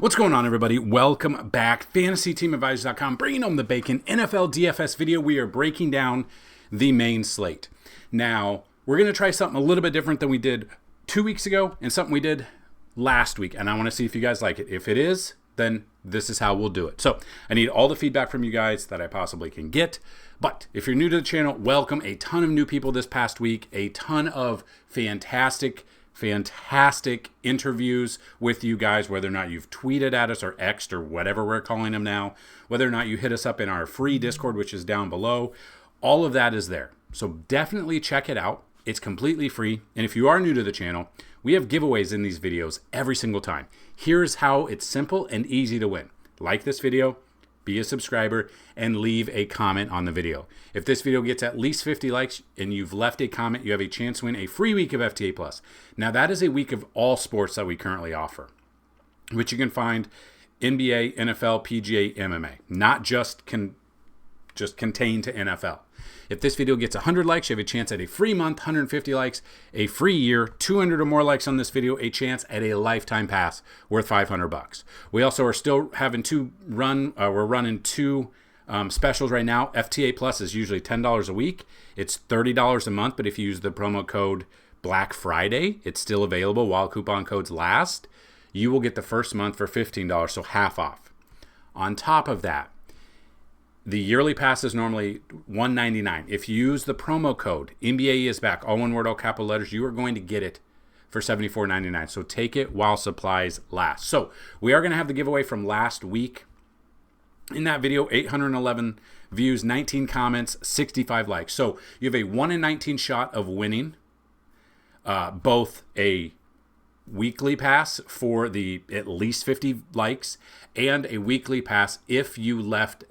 What's going on, everybody? Welcome back. FantasyTeamAdvisors.com, bringing home the bacon. NFL DFS video. We are breaking down the main slate. Now, we're going to try something a little bit different than we did 2 weeks ago and something we did last week. And I want to see if you guys like it. If it is, then this is how we'll do it. So I need all the feedback from you guys that I possibly can get. But if you're new to the channel, welcome. A ton of new people this past week. A ton of fantastic interviews with you guys, whether or not you've tweeted at us or X'd or whatever we're calling them now, whether or not you hit us up in our free Discord, which is down below. All of that is there. So definitely check it out. It's completely free. And if you are new to the channel, we have giveaways in these videos every single time. Here's how it's simple and easy to win. Like this video, be a subscriber, and leave a comment on the video. If this video gets at least 50 likes and you've left a comment, you have a chance to win a free week of FTA+. Now, that is a week of all sports that we currently offer, which you can find NBA, NFL, PGA, MMA, not just contained to NFL. If this video gets 100 likes, you have a chance at a free month, 150 likes, a free year, 200 or more likes on this video, a chance at a lifetime pass worth $500. We also are still having we're running two specials right now. FTA Plus is usually $10 a week. It's $30 a month, but if you use the promo code Black Friday, it's still available while coupon codes last. You will get the first month for $15, so half off. On top of that, the yearly pass is normally $199. If you use the promo code NBA is back, all one word, all capital letters, you are going to get it for $74.99. So take it while supplies last. So we are going to have the giveaway from last week. In that video, 811 views, 19 comments, 65 likes. So you have a 1 in 19 shot of winning both a weekly pass for the at least 50 likes and a weekly pass if you left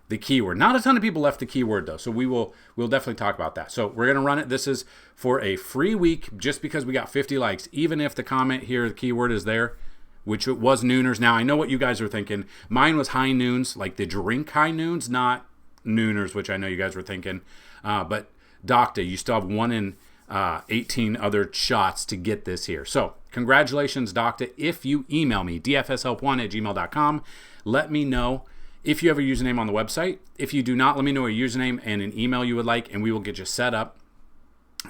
the keyword. Not a ton of people left the keyword though, so we'll definitely talk about that. So we're gonna run it. This is for a free week just because we got 50 likes. Even if the comment here, the keyword is there, which it was Nooners. Now I know what you guys are thinking. Mine was high noons, like the drink high noons, not Nooners, which I know you guys were thinking. But Docta, you still have 1 in 18 other shots to get this here. So congratulations, Docta. If you email me, dfshelp1@gmail.com, let me know if you have a username on the website. If you do not, let me know a username and an email you would like, and we will get you set up,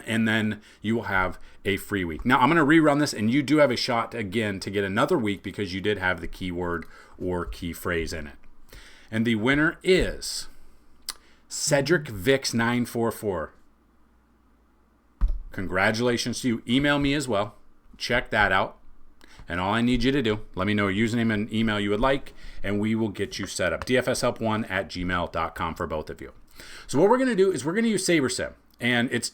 and then you will have a free week. Now, I'm going to rerun this, and you do have a shot again to get another week because you did have the keyword or key phrase in it. And the winner is Cedric Vix 944. Congratulations to you. Email me as well. Check that out. And all I need you to do, let me know a username and email you would like, and we will get you set up. dfshelp1@gmail.com for both of you. So what we're going to do is we're going to use SaberSim. And it's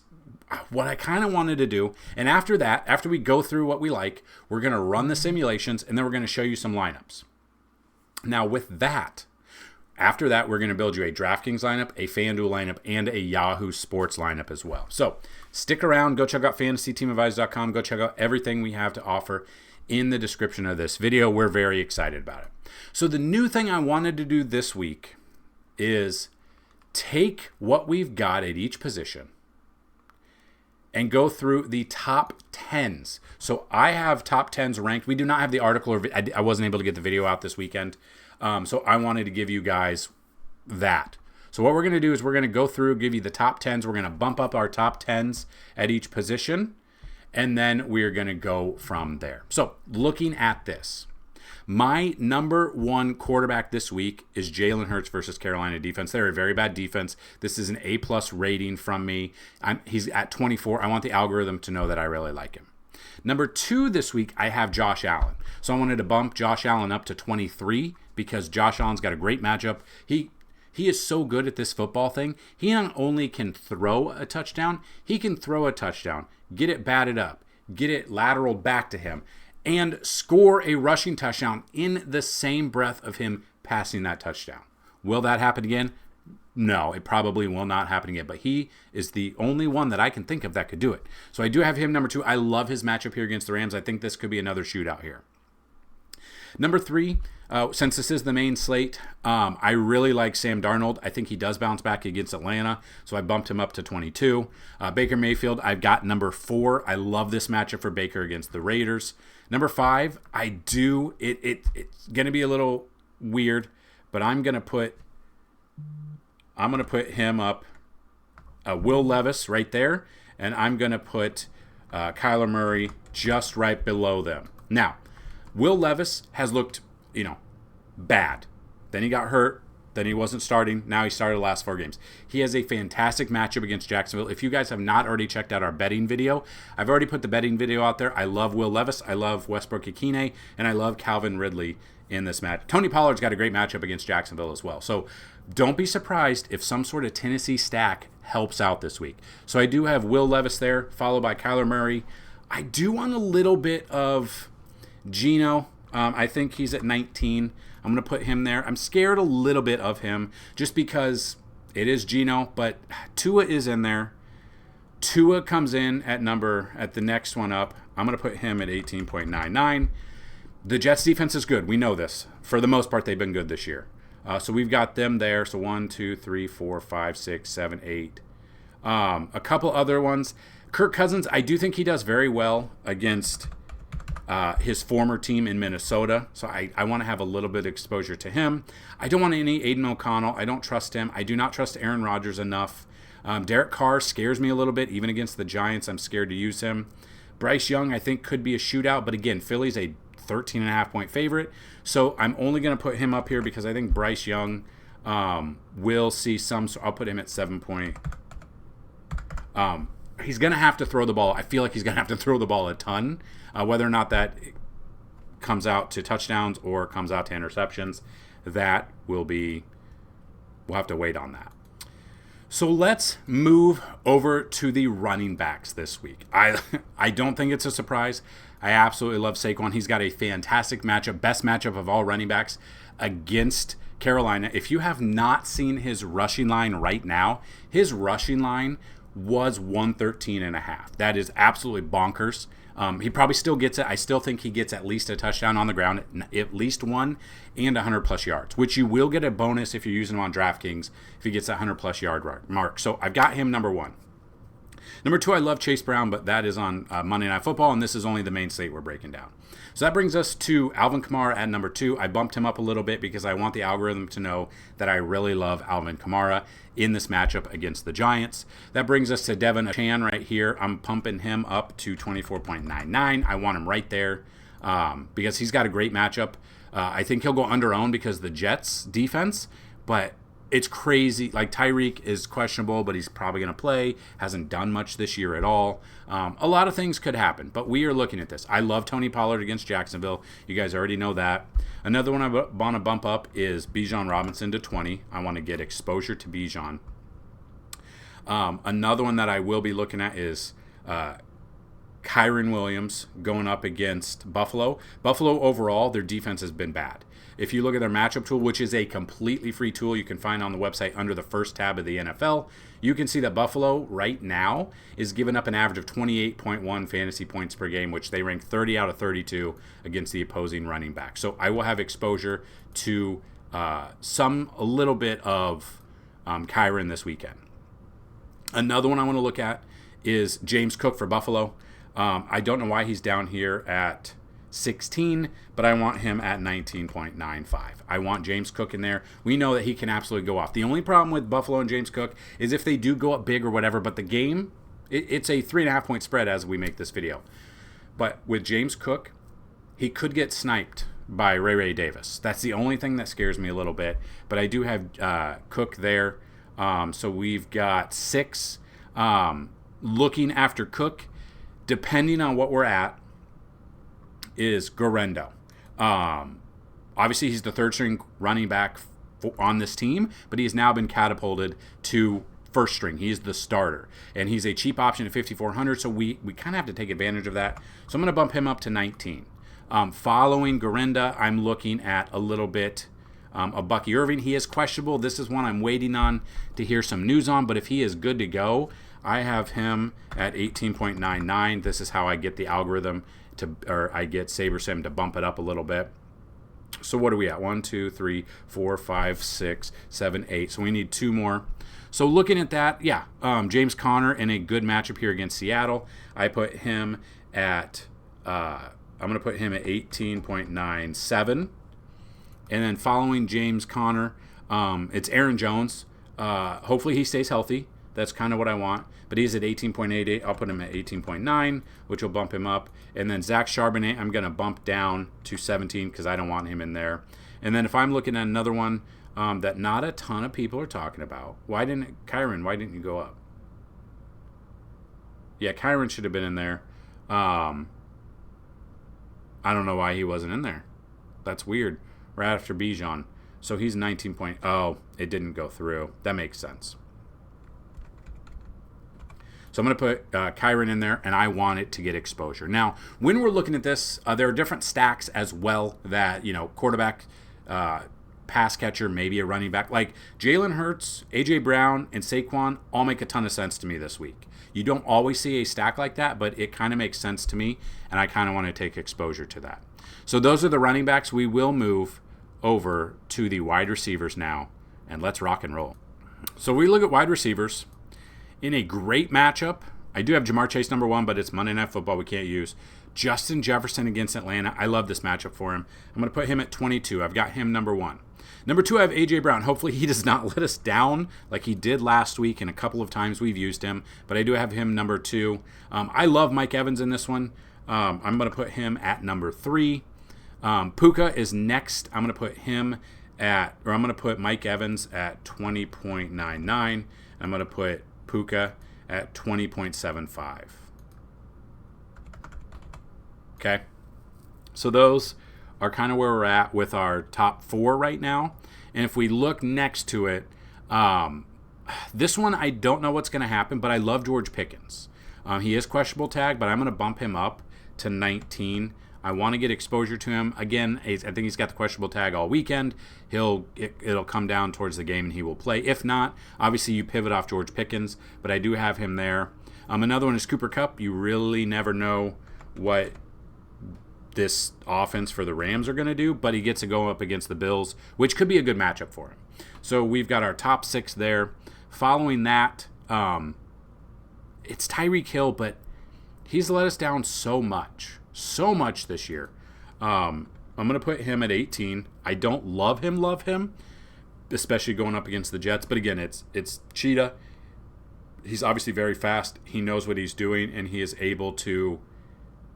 what I kind of wanted to do. And after that, after we go through what we like, we're going to run the simulations, and then we're going to show you some lineups. Now with that, after that, we're going to build you a DraftKings lineup, a Fanduel lineup, and a Yahoo Sports lineup as well. So stick around. Go check out FantasyTeamAdvisors.com. Go check out everything we have to offer in the description of this video. We're very excited about it. So the new thing I wanted to do this week is take what we've got at each position and go through the top 10s. So I have top 10s ranked. We do not have the article, or I wasn't able to get the video out this weekend. So I wanted to give you guys that. So what we're going to do is we're going to go through, give you the top 10s. We're going to bump up our top 10s at each position, and then we're going to go from there. So looking at this, my number one quarterback this week is Jalen Hurts versus Carolina defense. They're a very bad defense. This is an A+ rating from me. He's at 24. I want the algorithm to know that I really like him. Number 2 this week, I have Josh Allen. So I wanted to bump Josh Allen up to 23 because Josh Allen's got a great matchup. He is so good at this football thing. He not only can throw a touchdown, he can throw a touchdown, get it batted up, get it lateral back to him, and score a rushing touchdown in the same breath of him passing that touchdown. Will that happen again? No, it probably will not happen again, but he is the only one that I can think of that could do it. So I do have him number 2. I love his matchup here against the Rams. I think this could be another shootout here. Number 3, since this is the main slate, I really like Sam Darnold. I think he does bounce back against Atlanta, so I bumped him up to 22. Baker Mayfield, I've got number 4. I love this matchup for Baker against the Raiders. Number 5, it's going to be a little weird, but I'm going to put him up, Will Levis right there, and I'm going to put Kyler Murray just right below them. Now, Will Levis has looked, bad. Then he got hurt. Then he wasn't starting. Now he started the last 4 games. He has a fantastic matchup against Jacksonville. If you guys have not already checked out our betting video, I've already put the betting video out there. I love Will Levis. I love Westbrook Ikine. And I love Calvin Ridley in this match. Tony Pollard's got a great matchup against Jacksonville as well. So don't be surprised if some sort of Tennessee stack helps out this week. So I do have Will Levis there, followed by Kyler Murray. I do want a little bit of Geno. I think he's at 19. I'm going to put him there. I'm scared a little bit of him just because it is Geno, but Tua is in there. Tua comes in at the next one up. I'm going to put him at 18.99. The Jets defense is good. We know this. For the most part, they've been good this year. So we've got them there. So 1, 2, 3, 4, 5, 6, 7, 8. A couple other ones. Kirk Cousins, I do think he does very well against his former team in Minnesota. So I want to have a little bit of exposure to him. I don't want any Aiden O'Connell. I don't trust him. I do not trust Aaron Rodgers enough. Derek Carr scares me a little bit. Even against the Giants, I'm scared to use him. Bryce Young, I think, could be a shootout. But again, Philly's a 13.5-point favorite. So I'm only going to put him up here because I think Bryce Young will see some. So I'll put him at 7 point. He's going to have to throw the ball. I feel like he's going to have to throw the ball a ton. Whether or not that comes out to touchdowns or comes out to interceptions, we'll have to wait on that. So let's move over to the running backs this week. I don't think it's a surprise. I absolutely love Saquon. He's got a fantastic matchup, best matchup of all running backs against Carolina. If you have not seen his rushing line right now, his rushing line was 113.5. That is absolutely bonkers. He probably still gets it. I still think he gets at least a touchdown on the ground, at least one, and 100-plus yards, which you will get a bonus if you're using him on DraftKings if he gets that 100-plus yard mark. So I've got him number 1. Number 2, I love Chase Brown, but that is on Monday Night Football, and this is only the main slate we're breaking down. So that brings us to Alvin Kamara at number 2. I bumped him up a little bit because I want the algorithm to know that I really love Alvin Kamara in this matchup against the Giants. That brings us to Devin Achane right here. I'm pumping him up to 24.99. I want him right there because he's got a great matchup. I think he'll go under-owned because the Jets' defense, but it's crazy. Like, Tyreek is questionable, but he's probably going to play. Hasn't done much this year at all. A lot of things could happen, but we are looking at this. I love Tony Pollard against Jacksonville. You guys already know that. Another one I want to bump up is Bijan Robinson to 20. I want to get exposure to Bijan. Another one that I will be looking at is Kyren Williams going up against Buffalo. Buffalo overall, their defense has been bad. If you look at their matchup tool, which is a completely free tool you can find on the website under the first tab of the NFL, you can see that Buffalo right now is giving up an average of 28.1 fantasy points per game, which they rank 30 out of 32 against the opposing running back. So I will have exposure to a little bit of Kyren this weekend. Another one I want to look at is James Cook for Buffalo. I don't know why he's down here at 16, but I want him at 19.95. I want James Cook in there. We know that he can absolutely go off. The only problem with Buffalo and James Cook is if they do go up big or whatever, but the game, it's a 3.5-point spread as we make this video. But with James Cook, he could get sniped by Ray Davis. That's the only thing that scares me a little bit. But I do have Cook there. So we've got 6. Looking after Cook, depending on what we're at, is Guerrero. Obviously, he's the third-string running back on this team, but he has now been catapulted to first string. He's the starter, and he's a cheap option at 5,400, so we kind of have to take advantage of that. So I'm going to bump him up to 19. Following Guerrero, I'm looking at a little bit of Bucky Irving. He is questionable. This is one I'm waiting on to hear some news on, but if he is good to go, I have him at 18.99. This is how I get the algorithm I get SaberSim to bump it up a little bit. So what are we at? 1, 2, 3, 4, 5, 6, 7, 8. So we need 2 more. So looking at that, yeah, James Conner in a good matchup here against Seattle. I put him at, I'm going to put him at 18.97. And then following James Conner, it's Aaron Jones. Hopefully he stays healthy. That's kind of what I want. But he's at 18.88. I'll put him at 18.9, which will bump him up. And then Zach Charbonnet, I'm going to bump down to 17 because I don't want him in there. And then if I'm looking at another one that not a ton of people are talking about, Kyron, why didn't you go up? Yeah, Kyron should have been in there. I don't know why he wasn't in there. That's weird. Right after Bijan. So he's 19 point. Oh, it didn't go through. That makes sense. So I'm going to put Kyron in there, and I want it to get exposure. Now, when we're looking at this, there are different stacks as well that, quarterback, pass catcher, maybe a running back. Like Jalen Hurts, A.J. Brown, and Saquon all make a ton of sense to me this week. You don't always see a stack like that, but it kind of makes sense to me, and I kind of want to take exposure to that. So those are the running backs. We will move over to the wide receivers now, and let's rock and roll. So we look at wide receivers. In a great matchup, I do have Jamar Chase number 1, but it's Monday Night Football we can't use. Justin Jefferson against Atlanta. I love this matchup for him. I'm going to put him at 22. I've got him number 1. Number 2, I have A.J. Brown. Hopefully he does not let us down like he did last week, and a couple of times we've used him, but I do have him number 2. I love Mike Evans in this one. I'm going to put him at number 3. Puka is next. I'm going to put Mike Evans at 20.99. I'm going to put Puka at 20.75. Okay. So those are kind of where we're at with our top 4 right now. And if we look next to it, this one I don't know what's going to happen, but I love George Pickens. He is questionable tag, but I'm going to bump him up to 19. I want to get exposure to him. Again, I think he's got the questionable tag all weekend. It'll come down towards the game and he will play. If not, obviously you pivot off George Pickens, but I do have him there. Another one is Cooper Kupp. You really never know what this offense for the Rams are going to do, but he gets to go up against the Bills, which could be a good matchup for him. So we've got our top 6 there. Following that, it's Tyreek Hill, but he's let us down so much this year. I'm going to put him at 18. I don't love him, especially going up against the Jets. But again, it's Cheetah. He's obviously very fast. He knows what he's doing, and he is able to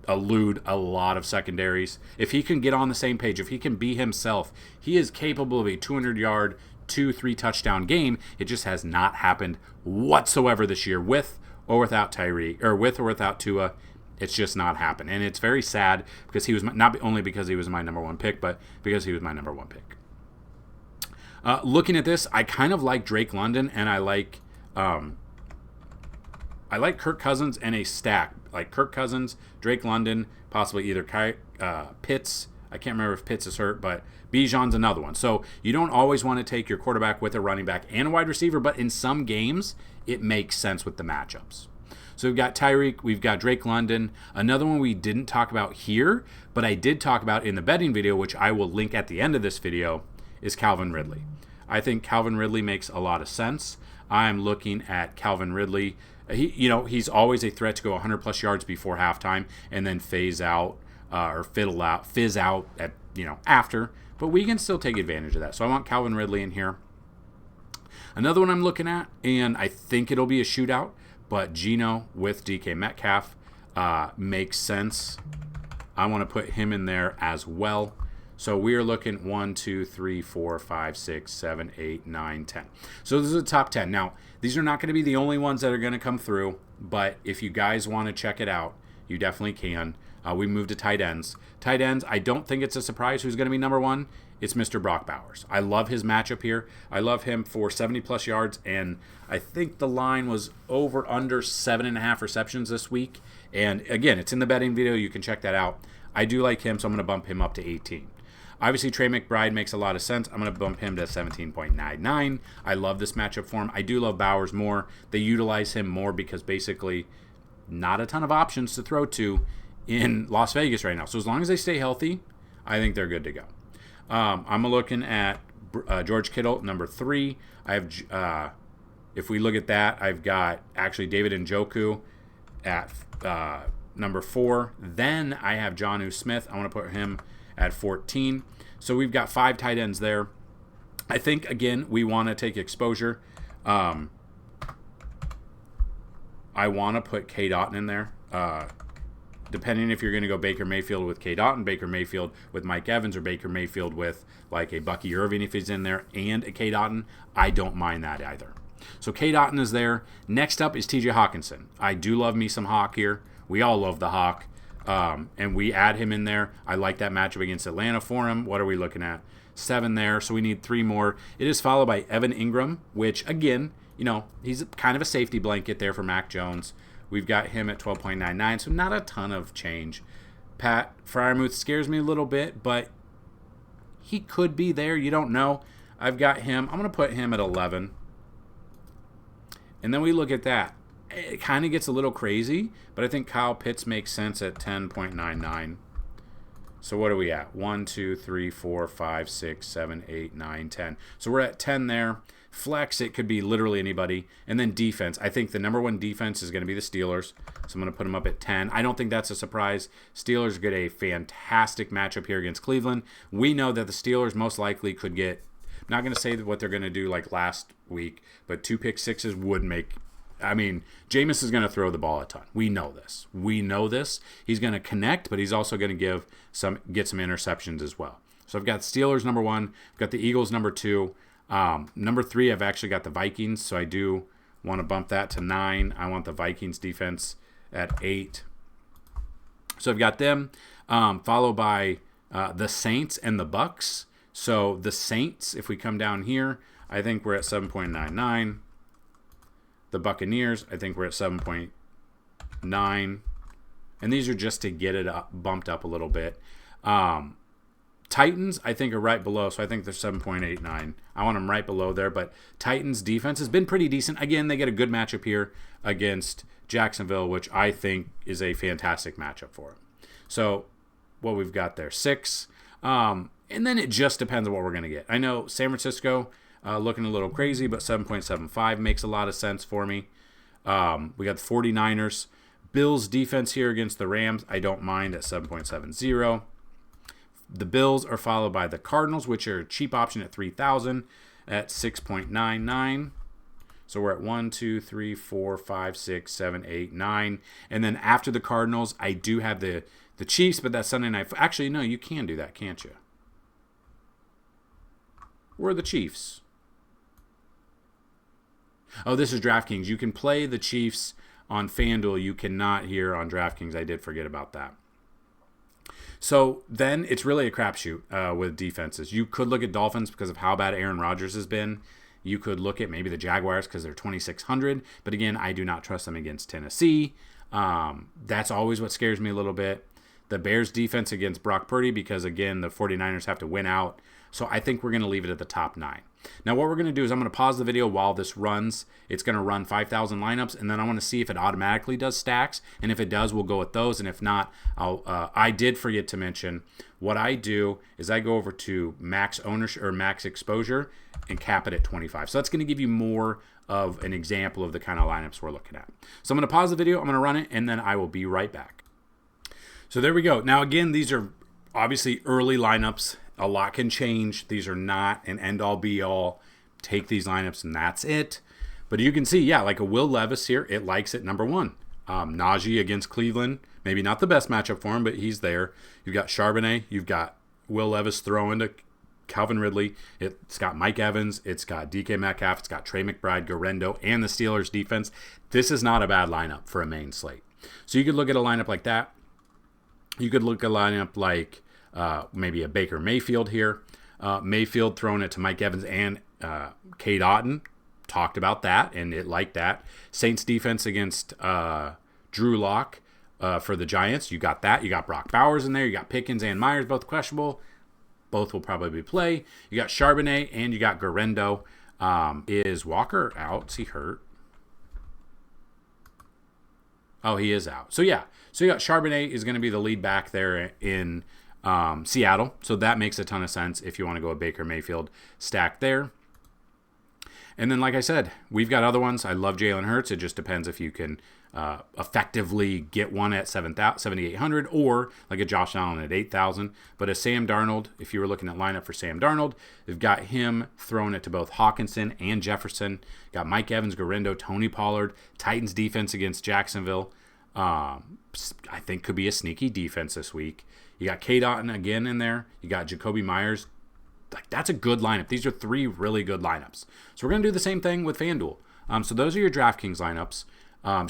elude a lot of secondaries. If he can get on the same page, if he can be himself, he is capable of a 200-yard, 2-3 touchdown game. It just has not happened whatsoever this year with or without Tyreek, or with or without Tua. It's just not happened. And it's very sad because he was not only because he was my number 1 pick, but because he was my number 1 pick. Looking at this, I kind of like Drake London, and I like Kirk Cousins in a stack. Like Kirk Cousins, Drake London, possibly either Pitts. I can't remember if Pitts is hurt, but Bijan's another one. So you don't always want to take your quarterback with a running back and a wide receiver, but in some games, it makes sense with the matchups. So we've got Tyreek, we've got Drake London. Another one we didn't talk about here, but I did talk about in the betting video, which I will link at the end of this video, is Calvin Ridley. I think Calvin Ridley makes a lot of sense. I'm looking at Calvin Ridley. He's always a threat to go 100-plus yards before halftime and then fizz out at after. But we can still take advantage of that. So I want Calvin Ridley in here. Another one I'm looking at, and I think it'll be a shootout, but Geno with DK Metcalf makes sense. I want to put him in there as well. So we are looking 1, 2, 3, 4, 5, 6, 7, 8, 9, 10. So this is the top 10. Now, these are not going to be the only ones that are going to come through, but if you guys want to check it out, you definitely can. We moved to tight ends. Tight ends, I don't think it's a surprise who's going to be number 1. It's Mr. Brock Bowers. I love his matchup here. I love him for 70-plus yards, and I think the line was under 7.5 receptions this week. And again, it's in the betting video. You can check that out. I do like him, so I'm going to bump him up to 18. Obviously, Trey McBride makes a lot of sense. I'm going to bump him to 17.99. I love this matchup for him. I do love Bowers more. They utilize him more because basically not a ton of options to throw to in Las Vegas right now. So as long as they stay healthy, I think they're good to go. I'm looking at George Kittle, number 3. I have, if we look at that, I've got actually David Njoku at number 4. Then I have Jonnu Smith. I want to put him at 14. So we've got 5 tight ends there. I think, again, we want to take exposure. I want to put K. Dotton in there. Depending if you're going to go Baker Mayfield with K. Dotton, Baker Mayfield with Mike Evans, or Baker Mayfield with like a Bucky Irving if he's in there, and a K. Dotton, I don't mind that either. So K. Dotton is there. Next up is TJ Hawkinson. I do love me some Hawk here. We all love the Hawk. And we add him in there. I like that matchup against Atlanta for him. What are we looking at? 7 there, so we need 3 more. It is followed by Evan Ingram, which, again, you know, he's kind of a safety blanket there for Mac Jones. We've got him at 12.99, so not a ton of change. Pat Freiermuth scares me a little bit, but he could be there. You don't know. I've got him. I'm going to put him at 11. And then we look at that. It kind of gets a little crazy, but I think Kyle Pitts makes sense at 10.99. So what are we at? 1, 2, 3, 4, 5, 6, 7, 8, 9, 10. So we're at 10 there. Flex, it could be literally anybody. And then defense. I think the number 1 defense is going to be the Steelers. So I'm going to put them up at 10. I don't think that's a surprise. Steelers get a fantastic matchup here against Cleveland. We know that the Steelers most likely could get, I'm not going to say what they're going to do like last week, but 2 pick sixes would make, I mean, Jameis is going to throw the ball a ton. We know this. We know this. He's going to connect, but he's also going to get some interceptions as well. So I've got Steelers number 1. I've got the Eagles number 2. Number 3, I've actually got the Vikings, so I do want to bump that to 9. I want the Vikings defense at 8. So I've got them, followed by the Saints and the Bucks. So the Saints, if we come down here, I think we're at 7.99. The Buccaneers, I think we're at 7.9. And these are just to get it up, bumped up a little bit. Titans, I think, are right below, so I think they're 7.89. I want them right below there, but Titans' defense has been pretty decent. Again, they get a good matchup here against Jacksonville, which I think is a fantastic matchup for them. So what we've got there, 6. And then it just depends on what we're going to get. I know San Francisco looking a little crazy, but 7.75 makes a lot of sense for me. We got the 49ers. Bills defense here against the Rams, I don't mind at 7.70. The Bills are followed by the Cardinals, which are a cheap option at 3,000 at 6.99. So we're at 1, 2, 3, 4, 5, 6, 7, 8, 9. And then after the Cardinals, I do have the Chiefs, but that's Sunday night. Actually, no, you can do that, can't you? Where are the Chiefs? Oh, this is DraftKings. You can play the Chiefs on Fanduel. You cannot here on DraftKings. I did forget about that. So then it's really a crapshoot with defenses. You could look at Dolphins because of how bad Aaron Rodgers has been. You could look at maybe the Jaguars because they're 2,600. But again, I do not trust them against Tennessee. That's always what scares me a little bit. The Bears defense against Brock Purdy because, again, the 49ers have to win out. So I think we're going to leave it at the top 9. Now what we're going to do is I'm going to pause the video while this runs. It's going to run 5,000 lineups, and then I want to see if it automatically does stacks. And if it does, we'll go with those. And if not, I did forget to mention, what I do is I go over to max ownership or max exposure and cap it at 25. So that's going to give you more of an example of the kind of lineups we're looking at. So I'm going to pause the video, I'm going to run it, and then I will be right back. So there we go. Now again, these are obviously early lineups. A lot can change. These are not an end-all, be-all. Take these lineups and that's it. But you can see, yeah, like a Will Levis here, it likes it number 1. Najee against Cleveland. Maybe not the best matchup for him, but he's there. You've got Charbonnet. You've got Will Levis throwing to Calvin Ridley. It's got Mike Evans. It's got DK Metcalf. It's got Trey McBride, Garendo, and the Steelers defense. This is not a bad lineup for a main slate. So you could look at a lineup like that. You could look at a lineup like maybe a Baker Mayfield here. Mayfield throwing it to Mike Evans and K. Dotton. Talked about that, and it liked that. Saints defense against Drew Lock for the Giants. You got that. You got Brock Bowers in there. You got Pickens and Myers, both questionable. Both will probably play. You got Charbonnet and you got Garendo. Is Walker out? Is he hurt? Oh, he is out. So, yeah. So, you got Charbonnet is going to be the lead back there in Seattle. So that makes a ton of sense if you want to go a Baker Mayfield stack there. And then, like I said, we've got other ones. I love Jalen Hurts. It just depends if you can effectively get one at 7,800 or like a Josh Allen at 8,000. But a Sam Darnold, if you were looking at lineup for Sam Darnold, they've got him throwing it to both Hawkinson and Jefferson. Got Mike Evans, Garindo, Tony Pollard. Titans defense against Jacksonville. I think could be a sneaky defense this week. You got K. Dotton again in there. You got Jacoby Myers. Like, that's a good lineup. These are 3 really good lineups. So we're going to do the same thing with FanDuel. So those are your DraftKings lineups.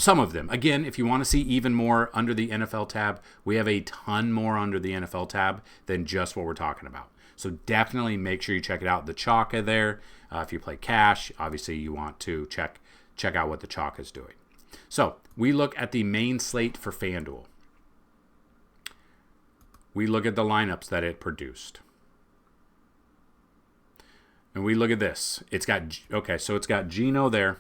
Some of them. Again, if you want to see even more under the NFL tab, we have a ton more under the NFL tab than just what we're talking about. So definitely make sure you check it out. The Chalka there. If you play cash, obviously you want to check out what the Chalk is doing. So we look at the main slate for FanDuel. We look at the lineups that it produced. And we look at this. It's got Geno there.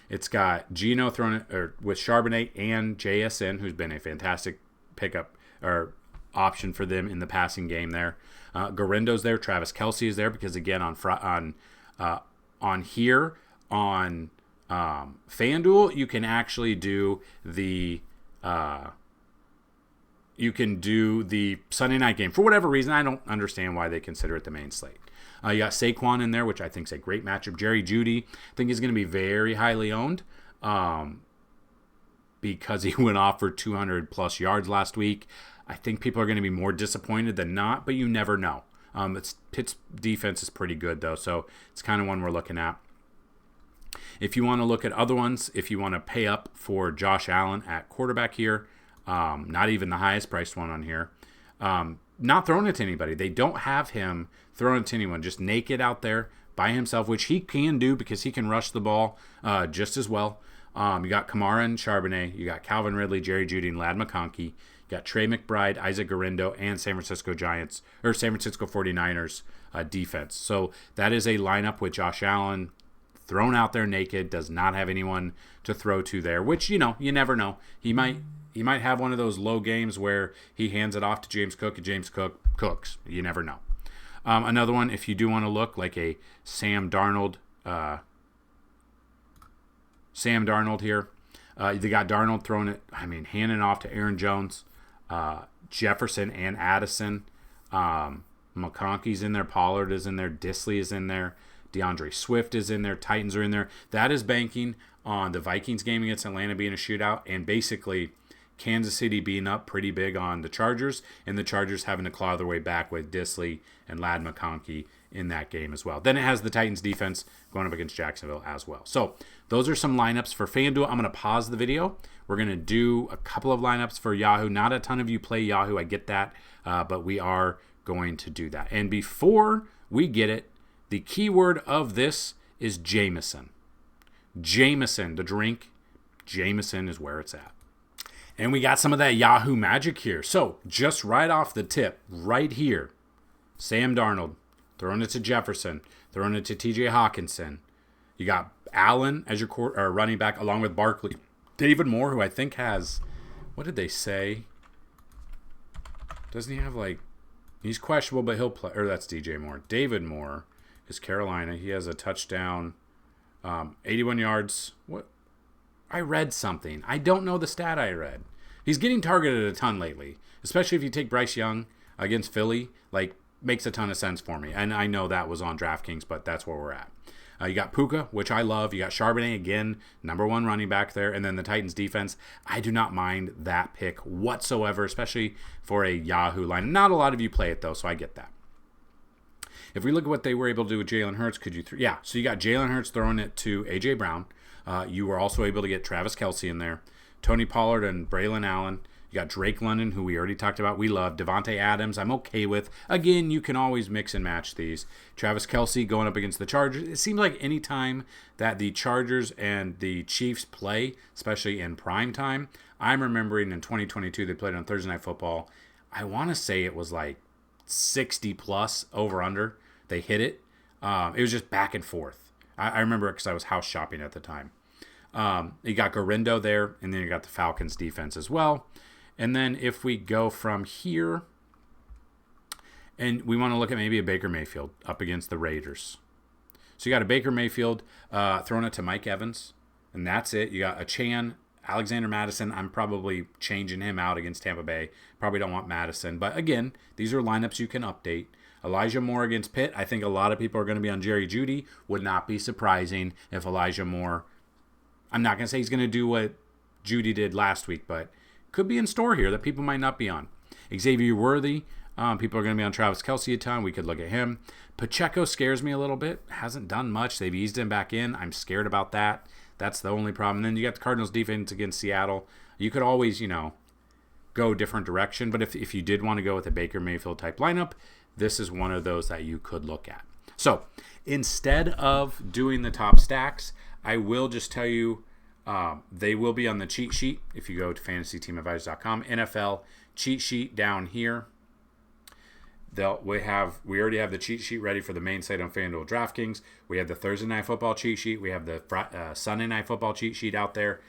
It's got Geno thrown with Charbonnet and JSN, who's been a fantastic pickup or option for them in the passing game there. Garindo's there. Travis Kelce is there because again on FanDuel you can actually do the Sunday night game for whatever reason. I don't understand why they consider it the main slate. You got Saquon in there, which I think is a great matchup. Jerry Jeudy, I think, is going to be very highly owned because he went off for 200-plus yards last week. I think people are going to be more disappointed than not, but you never know. Pitt's defense is pretty good, though, so it's kind of one we're looking at. If you want to look at other ones, if you want to pay up for Josh Allen at quarterback here, not even the highest priced one on here, not throwing it to anybody. They don't have him throwing it to anyone, just naked out there by himself, which he can do because he can rush the ball just as well. You got Kamara and Charbonnet. You got Calvin Ridley, Jerry Jeudy, and Ladd McConkey. You got Trey McBride, Isaac Garindo, and San Francisco 49ers defense. So that is a lineup with Josh Allen thrown out there naked, does not have anyone to throw to there, which, you never know. He might have one of those low games where he hands it off to James Cook and James Cook cooks. You never know. Another one, if you do want to look like a Sam Darnold here. They got Darnold throwing it, handing off to Aaron Jones, Jefferson and Addison. McConkey's in there. Pollard is in there. Disley is in there. DeAndre Swift is in there. Titans are in there. That is banking on the Vikings game against Atlanta being a shootout and basically Kansas City being up pretty big on the Chargers and the Chargers having to claw their way back with Disley and Ladd McConkey in that game as well. Then it has the Titans defense going up against Jacksonville as well. So those are some lineups for FanDuel. I'm going to pause the video. We're going to do a couple of lineups for Yahoo. Not a ton of you play Yahoo. I get that. But we are going to do that. And before we get it, the keyword of this is Jameson. Jameson, the drink. Jameson is where it's at. And we got some of that Yahoo magic here. So just right off the tip, right here, Sam Darnold, throwing it to Jefferson, throwing it to TJ Hawkinson. You got Allen as your running back along with Barkley. David Moore, who I think has, what did they say? Doesn't he have he's questionable, but he'll play. Or that's DJ Moore. David Moore is Carolina. He has a touchdown, 81 yards. What? I read something. I don't know the stat I read. He's getting targeted a ton lately, especially if you take Bryce Young against Philly. Makes a ton of sense for me. And I know that was on DraftKings, but that's where we're at. You got Puka, which I love. You got Charbonnet, again, number one running back there. And then the Titans defense. I do not mind that pick whatsoever, especially for a Yahoo line. Not a lot of you play it, though, so I get that. If we look at what they were able to do with Jalen Hurts, so you got Jalen Hurts throwing it to A.J. Brown. You were also able to get Travis Kelce in there. Tony Pollard and Braylon Allen. You got Drake London, who we already talked about. We love. Devontae Adams, I'm okay with. Again, you can always mix and match these. Travis Kelce going up against the Chargers. It seems like any time that the Chargers and the Chiefs play, especially in prime time, I'm remembering in 2022 they played on Thursday Night Football. I want to say it was 60-plus over-under. They hit it. It was just back and forth. I remember it because I was house shopping at the time. You got Garindo there, and then you got the Falcons defense as well. And then if we go from here, And we want to look at maybe a Baker Mayfield up against the Raiders. So you got a Baker Mayfield throwing it to Mike Evans, and that's it. You got a Chan, Alexander Madison. I'm probably changing him out against Tampa Bay. Probably don't want Madison. But again, these are lineups you can update. Elijah Moore against Pitt. I think a lot of people are going to be on Jerry Jeudy. Would not be surprising if Elijah Moore, I'm not going to say he's going to do what Jeudy did last week, but could be in store here that people might not be on. Xavier Worthy. People are going to be on Travis Kelce a ton. We could look at him. Pacheco scares me a little bit. Hasn't done much. They've eased him back in. I'm scared about that. That's the only problem. And then you got the Cardinals defense against Seattle. You could always, go a different direction. But if you did want to go with a Baker Mayfield type lineup, this is one of those that you could look at. So instead of doing the top stacks, I will just tell you they will be on the cheat sheet. If you go to FantasyTeamAdvisors.com, NFL cheat sheet down here. We already have the cheat sheet ready for the main site on Fanduel DraftKings. We have the Thursday Night Football cheat sheet. We have the Sunday Night Football cheat sheet out there.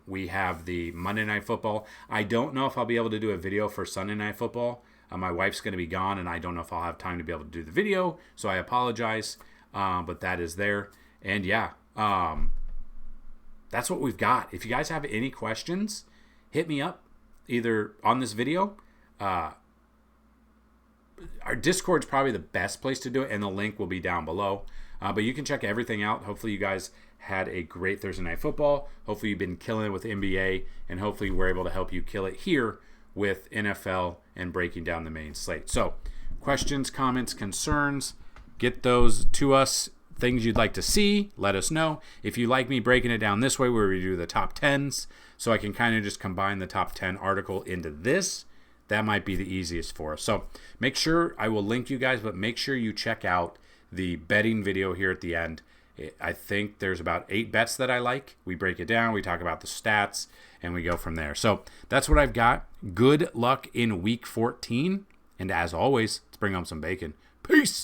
We have the Monday Night Football. I don't know if I'll be able to do a video for Sunday Night Football. My wife's going to be gone, and I don't know if I'll have time to be able to do the video, so I apologize. But that is there. And yeah, that's what we've got. If you guys have any questions, hit me up either on this video. Our Discord's probably the best place to do it, and the link will be down below. But you can check everything out. Hopefully you guys had a great Thursday Night Football. Hopefully you've been killing it with NBA, and hopefully we're able to help you kill it here with NFL and breaking down the main slate. So questions, comments, concerns, get those to us. Things you'd like to see, let us know. If you like me breaking it down this way where we do the top 10s, so I can kind of just combine the top 10 article into this, that might be the easiest for us. So make sure, I will link you guys, but make sure you check out the betting video here at the end. I think there's about 8 bets that I like. We break it down, we talk about the stats, and we go from there. So that's what I've got. Good luck in week 14. And as always, let's bring home some bacon. Peace.